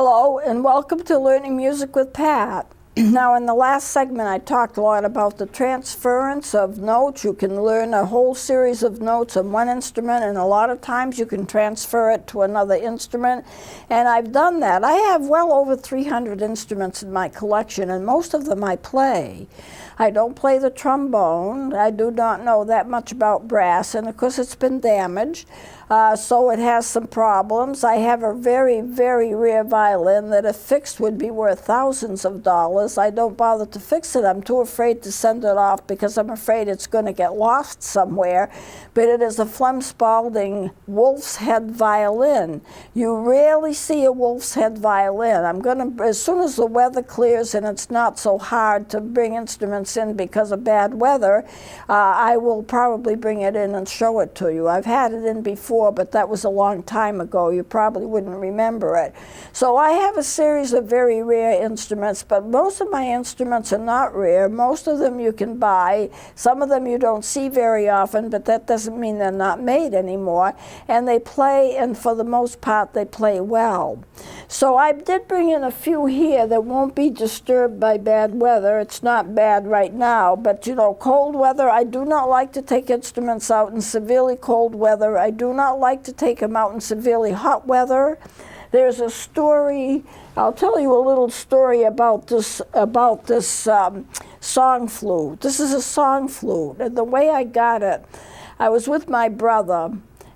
Hello and welcome to Learning Music with Pat. Now in the last segment I talked a lot about the transference of notes. You can learn a whole series of notes on one instrument, and a lot of times you can transfer it to another instrument, and I've done that. I have well over 300 instruments in my collection, and most of them I play. I don't play the trombone. I do not know that much about brass, and of course it's been damaged, so it has some problems. I have a very, very rare violin that if fixed would be worth thousands of dollars. I don't bother to fix it. I'm too afraid to send it off because I'm afraid it's going to get lost somewhere. But it is a Flem Spalding wolf's head violin. You rarely see a wolf's head violin. I'm going to, as soon as the weather clears and it's not so hard to bring instruments in because of bad weather, I will probably bring it in and show it to you. I've had it in before, but that was a long time ago. You probably wouldn't remember it. So I have a series of very rare instruments, but most of my instruments are not rare. Most of them you can buy. Some of them you don't see very often, but that doesn't mean they're not made anymore. And they play, and for the most part, they play well. So I did bring in a few here that won't be disturbed by bad weather. It's not bad right now, but you know, cold weather, I do not like to take instruments out in severely cold weather. I do not like to take them out in severely hot weather. There's a story, I'll tell you a little story about this song flute. This is a song flute, and the way I got it, I was with my brother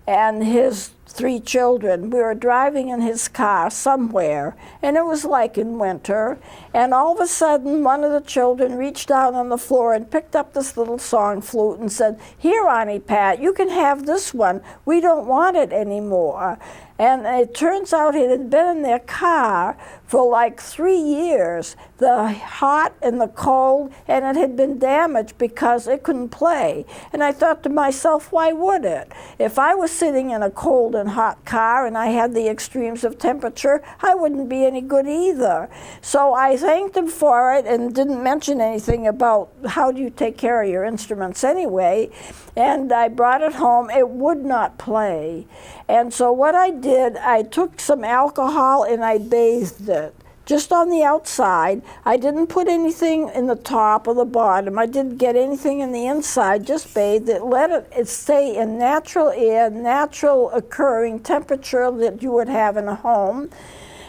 and his 3 children. We were driving in his car somewhere, and it was like in winter, and all of a sudden one of the children reached down on the floor and picked up this little song flute and said, "Here, Auntie Pat, you can have this one. We don't want it anymore." And it turns out it had been in their car for like 3 years, the hot and the cold, and it had been damaged because it couldn't play. And I thought to myself, why would it? If I was sitting in a cold and hot car and I had the extremes of temperature, I wouldn't be any good either. So I thanked him for it and didn't mention anything about how do you take care of your instruments anyway. And I brought it home. It would not play. And so what I did, I took some alcohol and I bathed it. Just on the outside. I didn't put anything in the top or the bottom. I didn't get anything in the inside, just bathed it. Let it stay in natural air, natural occurring temperature that you would have in a home,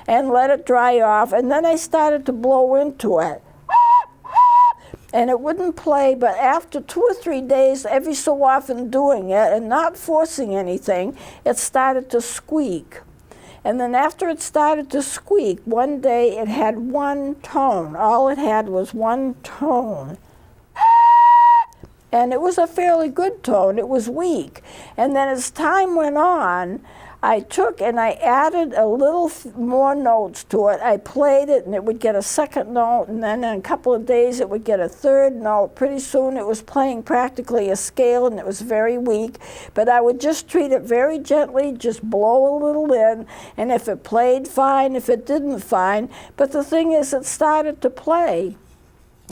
and let it dry off. And then I started to blow into it. And it wouldn't play, but after 2 or 3 days, every so often doing it and not forcing anything, it started to squeak. And then after it started to squeak, one day it had one tone. All it had was one tone. And it was a fairly good tone. It was weak. And then as time went on, I took and I added a little more notes to it. I played it and it would get a second note, and then in a couple of days it would get a third note. Pretty soon it was playing practically a scale, and it was very weak. But I would just treat it very gently, just blow a little in, and if it played, fine. If it didn't, fine. But the thing is, it started to play.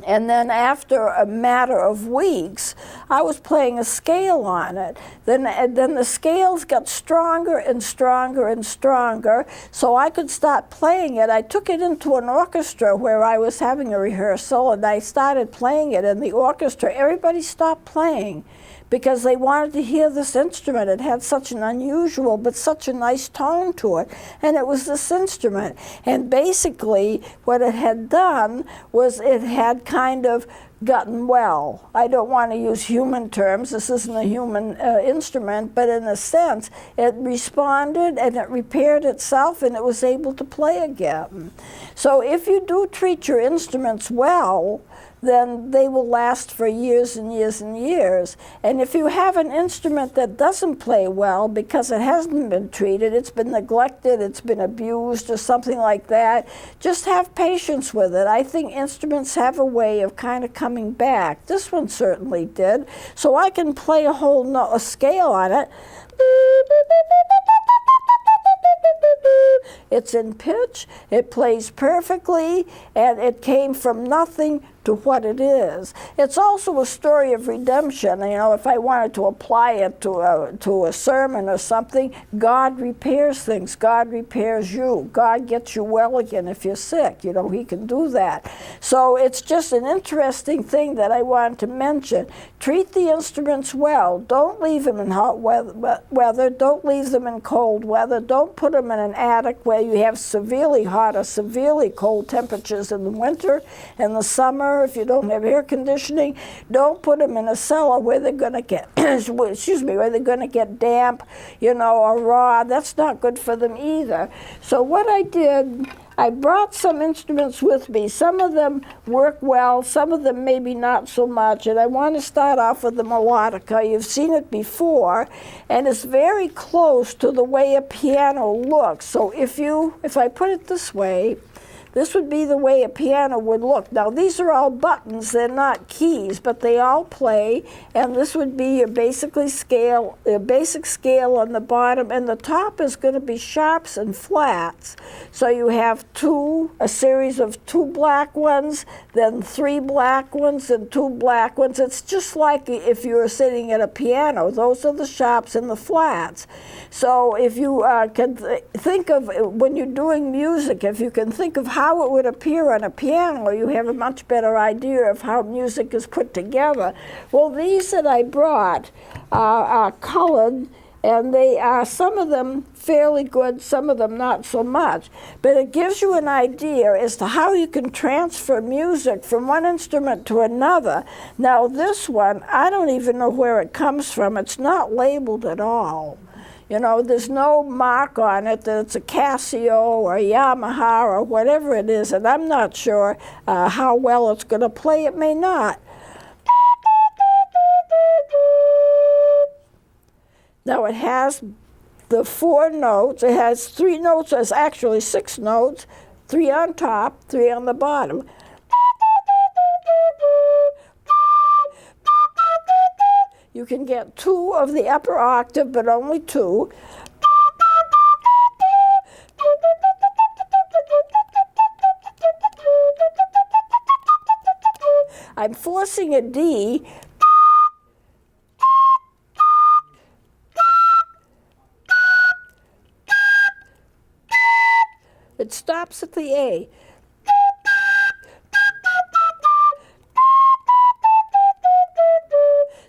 And then after a matter of weeks, I was playing a scale on it. Then the scales got stronger and stronger and stronger, so I could start playing it. I took it into an orchestra where I was having a rehearsal, and I started playing it in the orchestra. Everybody stopped playing because they wanted to hear this instrument. It had such an unusual but such a nice tone to it, and it was this instrument. And basically what it had done was it had kind of gotten well. I don't want to use human terms. This isn't a human instrument, but in a sense it responded and it repaired itself and it was able to play again. So if you do treat your instruments well, then they will last for years and years and years. And if you have an instrument that doesn't play well because it hasn't been treated, it's been neglected, it's been abused or something like that, just have patience with it. I think instruments have a way of kind of coming back. This one certainly did. So I can play a whole a scale on it. It's in pitch, it plays perfectly, and it came from nothing to what it is. It's also a story of redemption. You know, if I wanted to apply it to a sermon or something, God repairs things. God repairs you. God gets you well again if you're sick. You know, he can do that. So it's just an interesting thing that I wanted to mention. Treat the instruments well. Don't leave them in hot weather. Don't leave them in cold weather. Don't put them in an attic where you have severely hot or severely cold temperatures in the winter and the summer. If you don't have air conditioning, don't put them in a cellar where they're going to get, excuse me, where they're going to get damp, you know, or raw. That's not good for them either. So what I did, I brought some instruments with me. Some of them work well, some of them maybe not so much, and I want to start off with the melodica. You've seen it before, and it's very close to the way a piano looks. So if I put it this way, this would be the way a piano would look. Now, these are all buttons. They're not keys, but they all play. And this would be your basic scale on the bottom. And the top is going to be sharps and flats. So you have a series of 2 black ones, then 3 black ones, and 2 black ones. It's just like if you were sitting at a piano. Those are the sharps and the flats. So if you can think of, when you're doing music, if you can think of how it would appear on a piano, you have a much better idea of how music is put together. Well, these that I brought are colored, and they are, some of them fairly good, some of them not so much. But it gives you an idea as to how you can transfer music from one instrument to another. Now this one, I don't even know where it comes from. It's not labeled at all. You know, there's no mark on it that it's a Casio or a Yamaha or whatever it is, and I'm not sure how well it's going to play. It may not. Now it has the 4 notes. It has 3 notes. It's actually 6 notes, 3 on top, 3 on the bottom. You can get 2 of the upper octave, but only 2. I'm forcing a D. It stops at the A.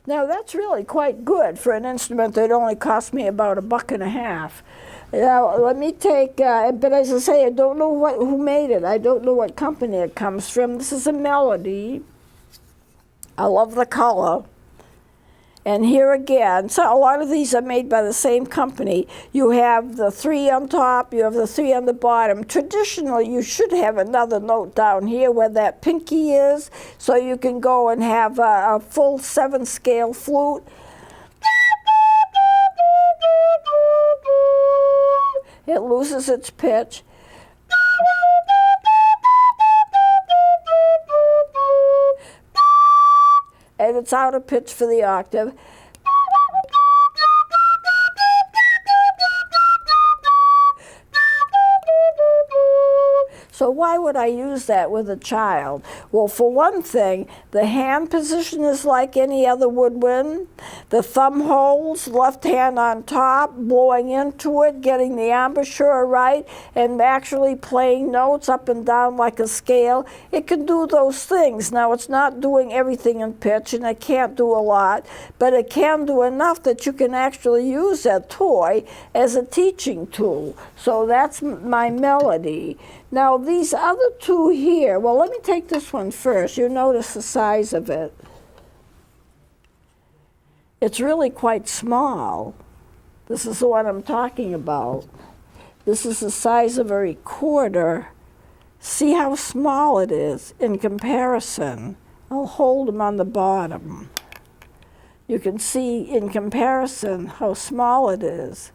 Now that's really quite good for an instrument that only cost me about $1.50. Now let me take, but as I say, I don't know who made it. I don't know what company it comes from. This is a Melody. I love the color. And here again, so a lot of these are made by the same company. You have the 3 on top, you have the 3 on the bottom. Traditionally, you should have another note down here where that pinky is, so you can go and have a full 7-scale flute. It loses its pitch. And it's out of pitch for the octave. So why would I use that with a child? Well, for one thing, the hand position is like any other woodwind. The thumb holes, left hand on top, blowing into it, getting the embouchure right, and actually playing notes up and down like a scale. It can do those things. Now, it's not doing everything in pitch, and it can't do a lot, but it can do enough that you can actually use that toy as a teaching tool. So that's my Melody. Now, these other 2 here, well, let me take this one first. You notice the size of it. It's really quite small. This is the one I'm talking about. This is the size of a recorder. See how small it is in comparison. I'll hold them on the bottom. You can see in comparison how small it is.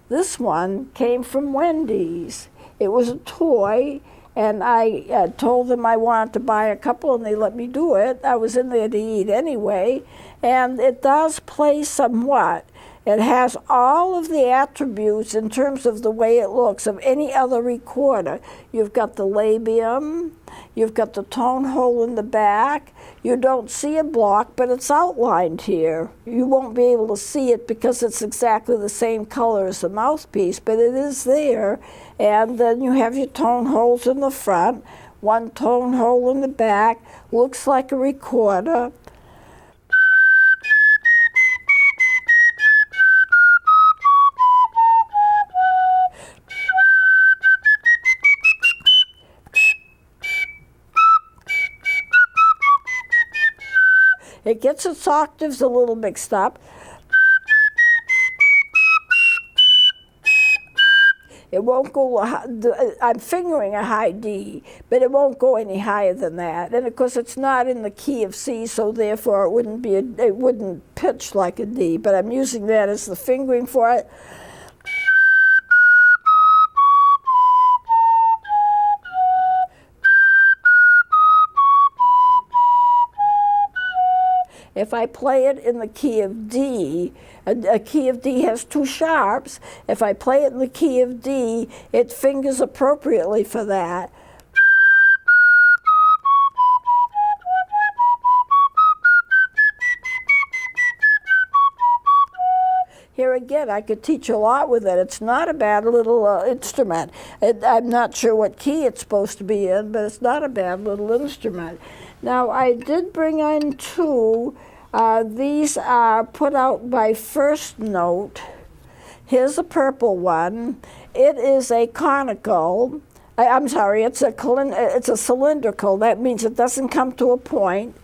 This one came from Wendy's. It was a toy, and I told them I wanted to buy a couple, and they let me do it. I was in there to eat anyway, and it does play somewhat. It has all of the attributes in terms of the way it looks of any other recorder. You've got the labium, you've got the tone hole in the back. You don't see a block, but it's outlined here. You won't be able to see it because it's exactly the same color as the mouthpiece, but it is there. And then you have your tone holes in the front, one tone hole in the back, looks like a recorder. It gets its octaves a little mixed up. It won't go, I'm fingering a high D, but it won't go any higher than that. And of course it's not in the key of C, so therefore it wouldn't pitch like a D, but I'm using that as the fingering for it. If I play it in the key of D, a key of D has two sharps. If I play it in the key of D, it fingers appropriately for that. Here again, I could teach a lot with it. It's not a bad little instrument. I'm not sure what key it's supposed to be in, but it's not a bad little instrument. Now, I did bring in two. These are put out by First Note. Here's a purple one. It is a conical. I'm sorry, it's a cylindrical. That means it doesn't come to a point.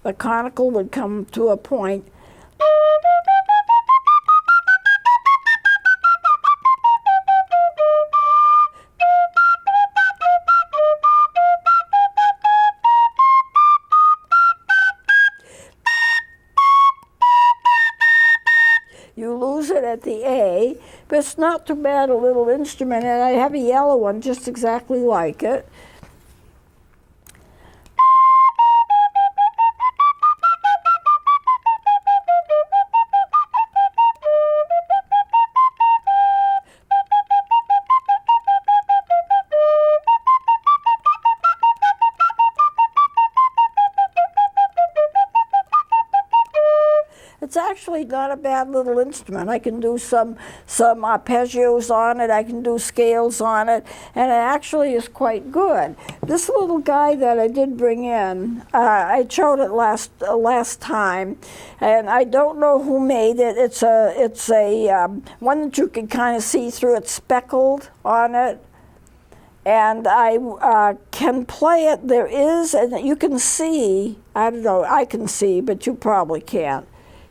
A conical would come to a point. You lose it at the A, but it's not too bad a little instrument, and I have a yellow one just exactly like it. It's actually not a bad little instrument. I can do some arpeggios on it, I can do scales on it, and it actually is quite good. This little guy that I did bring in, I showed it last time, and I don't know who made it. It's a one that you can kind of see through. It's speckled on it. And I can play it. There is, and you can see, I don't know, I can see, but you probably can't.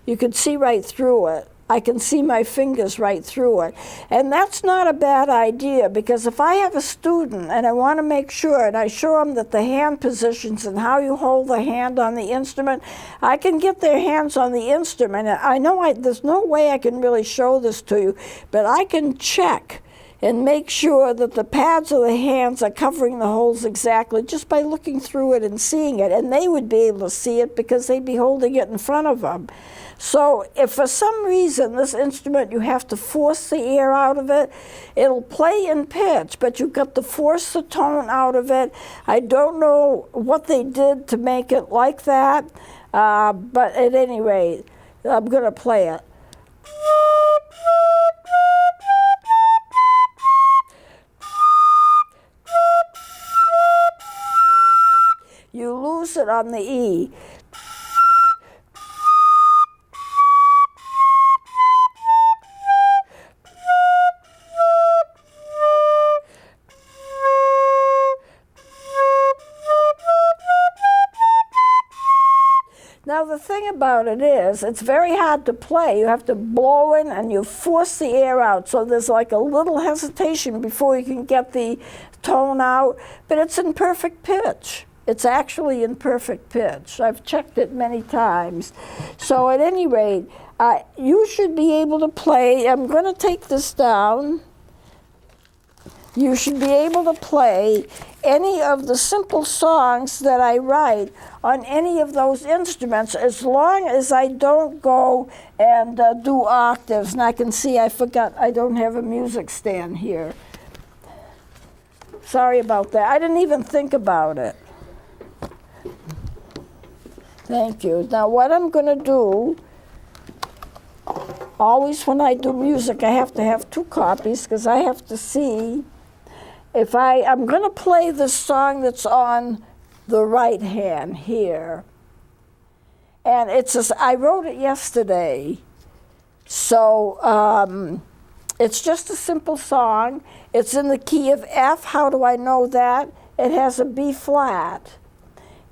You can see right through it. I can see my fingers right through it. And that's not a bad idea, because if I have a student and I want to make sure, and I show them that the hand positions and how you hold the hand on the instrument, I can get their hands on the instrument. And I know there's no way I can really show this to you, but I can check and make sure that the pads of the hands are covering the holes exactly just by looking through it and seeing it. And they would be able to see it because they'd be holding it in front of them. So if for some reason this instrument you have to force the air out of it, it'll play in pitch, but you've got to force the tone out of it. I don't know what they did to make it like that, but at any rate, I'm going to play it. You lose it on the E. Now the thing about it is, it's very hard to play. You have to blow in and you force the air out, so there's like a little hesitation before you can get the tone out, but it's in perfect pitch. It's actually in perfect pitch. I've checked it many times. So at any rate, you should be able to play. I'm going to take this down. you should be able to play any of the simple songs that I write on any of those instruments, as long as I don't go and do octaves. And I can see I forgot I don't have a music stand here. Sorry about that. I didn't even think about it. Thank you. Now what I'm going to do, always when I do music, I have to have 2 copies because I have to see if I'm going to play the song that's on the right hand here. And I wrote it yesterday. So it's just a simple song. It's in the key of F. How do I know that? It has a B flat.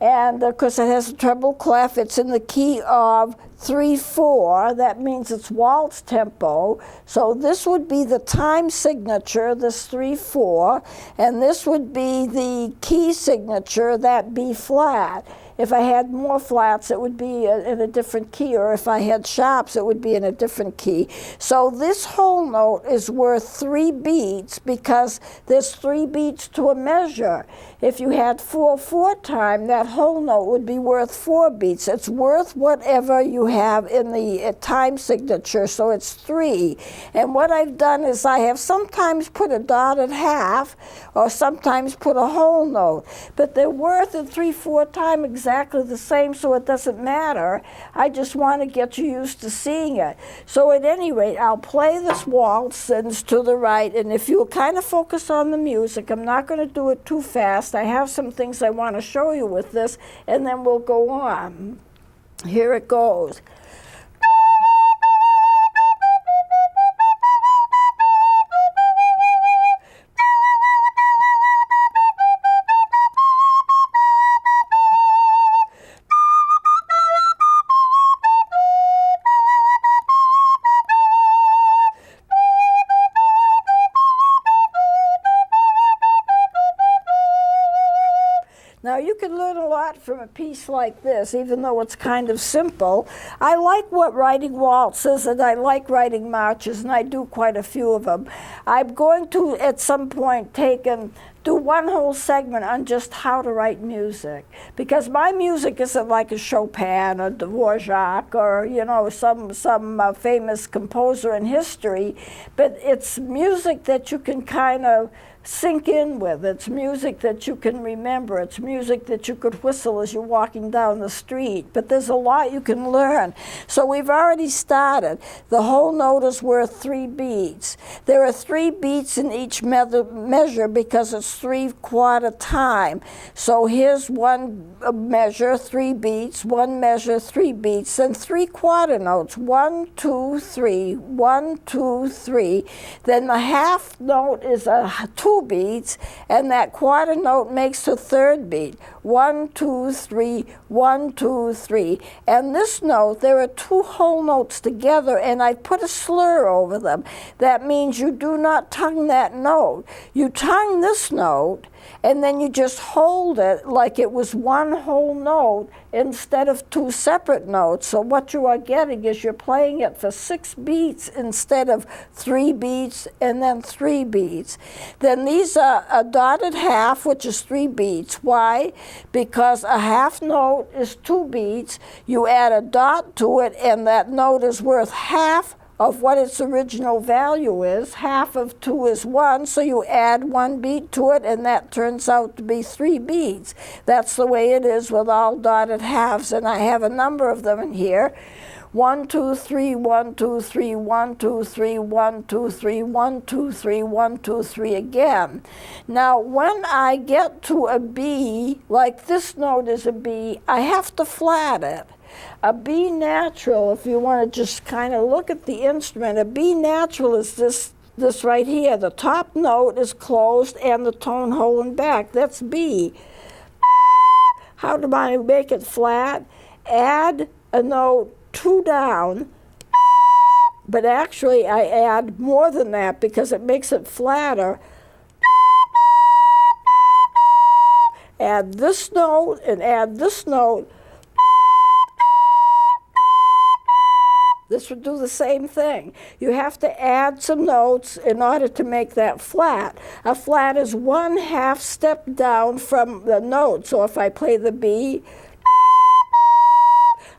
And because it has a treble clef, it's in the key of 3/4. That means it's waltz tempo. So this would be the time signature, this 3/4, and this would be the key signature, that B flat. If I had more flats, it would be in a different key, or if I had sharps, it would be in a different key. So this whole note is worth 3 beats because there's 3 beats to a measure. If you had 4/4 time, that whole note would be worth 4 beats. It's worth whatever you have in the time signature, so it's 3. And what I've done is I have sometimes put a dotted half or sometimes put a whole note, but they're worth in 3/4 time exactly the same, so it doesn't matter. I just want to get you used to seeing it. So at any rate, I'll play this waltz and it's to the right, and if you'll kind of focus on the music, I'm not going to do it too fast. I have some things I want to show you with this, and then we'll go on. Here it goes. Now you can learn a lot from a piece like this, even though it's kind of simple. I like writing waltzes, and I like writing marches, and I do quite a few of them. I'm going to, at some point, do one whole segment on just how to write music, because my music isn't like a Chopin or Dvorak or some famous composer in history, but it's music that you can kind of sink in with. It's music that you can remember. It's music that you could whistle as you're walking down the street. But there's a lot you can learn. So we've already started. The whole note is worth 3 beats. There are 3 beats in each measure because it's 3/4 time. So here's one measure, 3 beats, one measure, 3 beats, and 3/4 notes. 1, 2, 3, 1, 2, 3. Then the half note is a 2 beats, and that quarter note makes a 3rd beat. 1, 2, 3, 1, 2, 3. And this note, there are 2 whole notes together, and I put a slur over them. That means you do not tongue that note. You tongue this note, and then you just hold it like it was one whole note instead of 2 separate notes. So what you are getting is you're playing it for 6 beats instead of 3 beats and then 3 beats. Then these are a dotted half, which is 3 beats. Why? Because a half note is 2 beats. You add a dot to it, and that note is worth half of what its original value is. Half of 2 is 1, so you add 1 beat to it, and that turns out to be 3 beats. That's the way it is with all dotted halves, and I have a number of them in here. 1, 2, 3, 1, 2, 3, 1, 2, 3, 1, 2, 3, 1, 2, 3, 1, 2, 3 again. Now, when I get to a B, like this note is a B, I have to flat it. A B natural, if you want to just kind of look at the instrument, a B natural is this right here. The top note is closed and the tone holding back. That's B. How do I make it flat? Add a note 2 down, but actually I add more than that because it makes it flatter. Add this note and add this note. This would do the same thing. You have to add some notes in order to make that flat. A flat is 1/2 step down from the note. So if I play the B,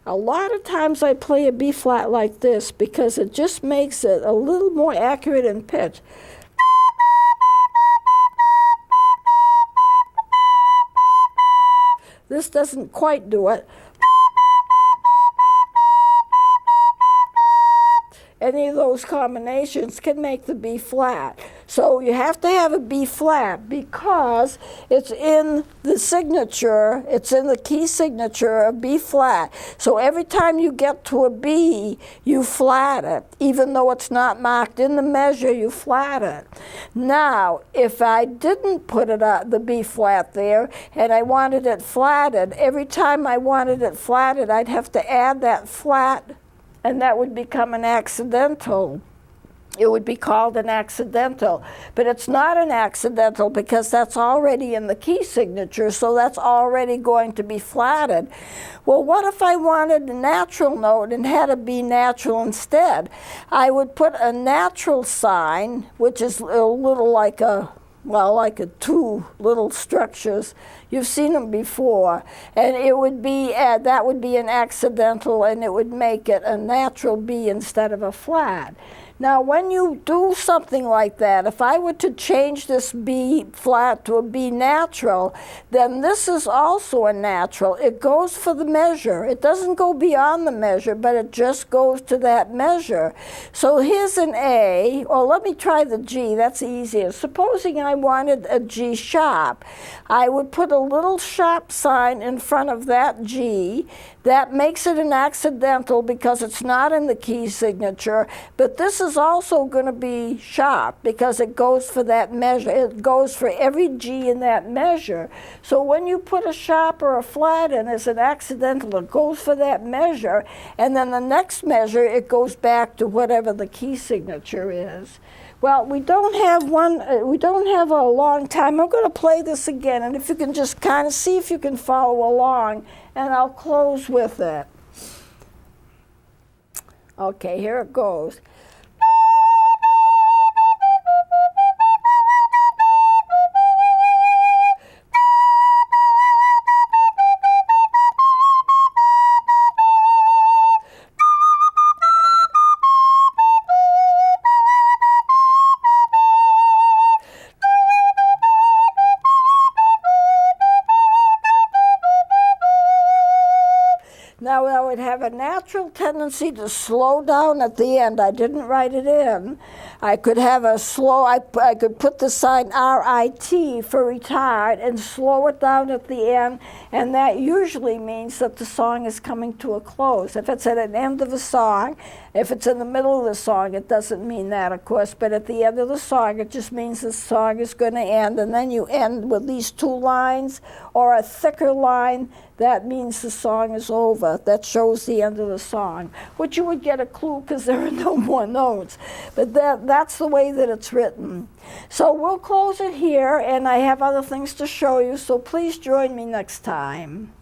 a lot of times I play a B flat like this because it just makes it a little more accurate in pitch. This doesn't quite do it. Any of those combinations can make the B flat. So you have to have a B flat because it's in the signature, it's in the key signature of B flat. So every time you get to a B, you flat it. Even though it's not marked in the measure, you flat it. Now, if I didn't put it the B flat there and I wanted it flatted, every time I wanted it flatted, I'd have to add that flat, and that would become an accidental. It would be called an accidental. But it's not an accidental because that's already in the key signature, so that's already going to be flatted. Well, what if I wanted a natural note and had a B natural instead? I would put a natural sign, which is a little like like two little structures. You've seen them before. And it would be, that would be an accidental, and it would make it a natural B instead of a flat. Now, when you do something like that, if I were to change this B flat to a B natural, then this is also a natural. It goes for the measure. It doesn't go beyond the measure, but it just goes to that measure. So here's an A, or let me try the G, that's easier. Supposing I wanted a G sharp, I would put a little sharp sign in front of that G. That makes it an accidental because it's not in the key signature, but this is also going to be sharp because it goes for that measure. It goes for every G in that measure. So when you put a sharp or a flat in as an accidental, it goes for that measure, and then the next measure, it goes back to whatever the key signature is. Well, we don't have a long time. I'm going to play this again, and if you can just kind of see if you can follow along, and I'll close with it. Okay, here it goes. Now, I would have a natural tendency to slow down at the end. I didn't write it in. I could have a slow, I could put the sign R-I-T for retired and slow it down at the end, and that usually means that the song is coming to a close. If it's at an end of a song, if it's in the middle of the song, it doesn't mean that, of course, but at the end of the song, it just means the song is going to end, and then you end with these two lines or a thicker line. That means the song is over. That shows the end of the song, which you would get a clue because there are no more notes. But that's the way that it's written. So we'll close it here, and I have other things to show you, so please join me next time.